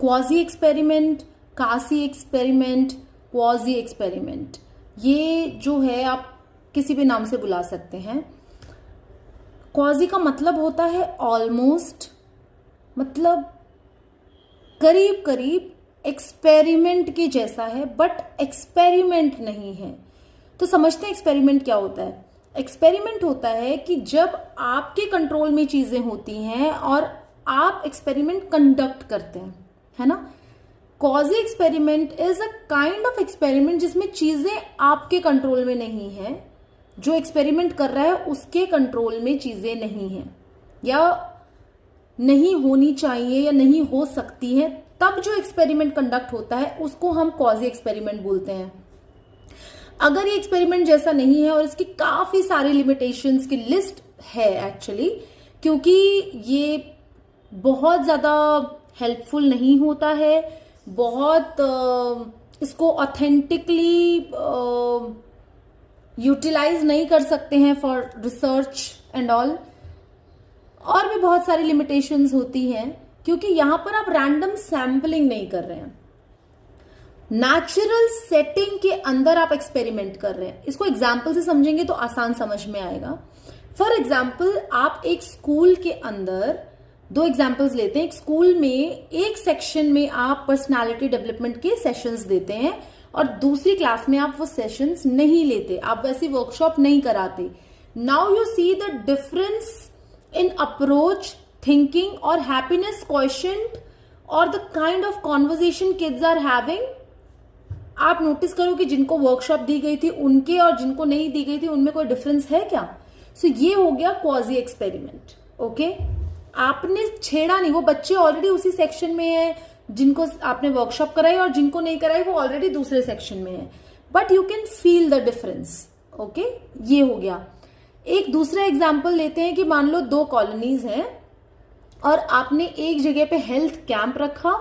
Quasi experiment, कासी experiment, quasi experiment, ये जो है आप किसी भी नाम से बुला सकते हैं। क्वाजी का मतलब होता है ऑलमोस्ट, मतलब करीब करीब एक्सपेरिमेंट के जैसा है, बट एक्सपेरिमेंट नहीं है। तो समझते हैं एक्सपेरिमेंट क्या होता है। एक्सपेरिमेंट होता है कि जब आपके कंट्रोल में चीजें होती हैं और आप एक्सपेरिमेंट कंडक्ट करते हैं, है ना। Quasi experiment is a kind of experiment जिसमें चीजें आपके कंट्रोल में नहीं है, जो एक्सपेरिमेंट कर रहा है उसके कंट्रोल में चीजें नहीं है, या नहीं होनी चाहिए या नहीं हो सकती है, तब जो एक्सपेरिमेंट कंडक्ट होता है उसको हम कॉजी एक्सपेरिमेंट बोलते हैं। अगर ये एक्सपेरिमेंट जैसा नहीं है, और इसकी काफी सारी लिमिटेशंस की लिस्ट है एक्चुअली, क्योंकि ये बहुत ज्यादा हेल्पफुल नहीं होता है, बहुत इसको ऑथेंटिकली यूटिलाइज नहीं कर सकते हैं फॉर रिसर्च एंड ऑल, और भी बहुत सारी लिमिटेशंस होती हैं, क्योंकि यहां पर आप रैंडम सैंपलिंग नहीं कर रहे हैं, नेचुरल सेटिंग के अंदर आप एक्सपेरिमेंट कर रहे हैं। इसको एग्जाम्पल से समझेंगे तो आसान समझ में आएगा। फॉर एग्जाम्पल, आप एक स्कूल के अंदर, दो एग्जाम्पल्स लेते हैं। एक स्कूल में एक सेक्शन में आप पर्सनालिटी डेवलपमेंट के सेशंस देते हैं, और दूसरी क्लास में आप वो सेशंस नहीं लेते, आप वैसी वर्कशॉप नहीं कराते। Now you see the difference in approach, thinking और हैप्पीनेस क्वोशेंट और the kind of conversation kids are having. आप नोटिस करो कि जिनको वर्कशॉप दी गई थी उनके और जिनको नहीं दी गई थी उनमें कोई डिफरेंस है क्या। सो ये हो गया क्वाजी एक्सपेरिमेंट। ओके, आपने छेड़ा नहीं, वो बच्चे ऑलरेडी उसी सेक्शन में है जिनको आपने वर्कशॉप कराई, और जिनको नहीं कराई वो ऑलरेडी दूसरे सेक्शन में है, but you can feel the difference. Okay, ये हो गया। एक दूसरा एग्जाम्पल लेते हैं कि मान लो दो कॉलोनीज हैं और आपने एक जगह पे हेल्थ कैंप रखा,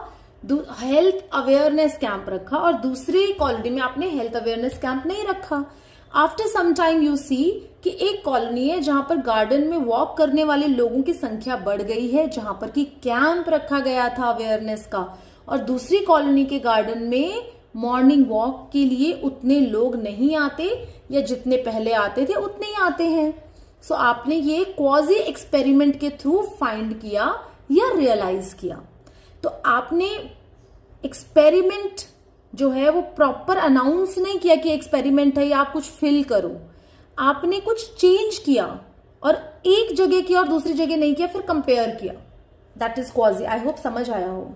हेल्थ अवेयरनेस कैंप रखा, और दूसरी कॉलोनी में आपने हेल्थ अवेयरनेस कैंप नहीं रखा। After some time you see कि एक कॉलोनी है जहां पर गार्डन में वॉक करने वाले लोगों की संख्या बढ़ गई है, जहां पर कि कैंप रखा गया था अवेयरनेस का, और दूसरी कॉलोनी के गार्डन में मॉर्निंग वॉक के लिए उतने लोग नहीं आते, या जितने पहले आते थे उतने ही आते हैं। सो आपने ये क्वाजी एक्सपेरिमेंट के थ्रू फाइंड किया या रियलाइज किया। तो आपने एक्सपेरिमेंट जो है वो प्रॉपर अनाउंस नहीं किया कि एक्सपेरिमेंट है, या आप कुछ फिल करो, आपने कुछ चेंज किया, और एक जगह किया और दूसरी जगह नहीं किया, फिर कंपेयर किया। That is quasi. I hope समझ आया हो।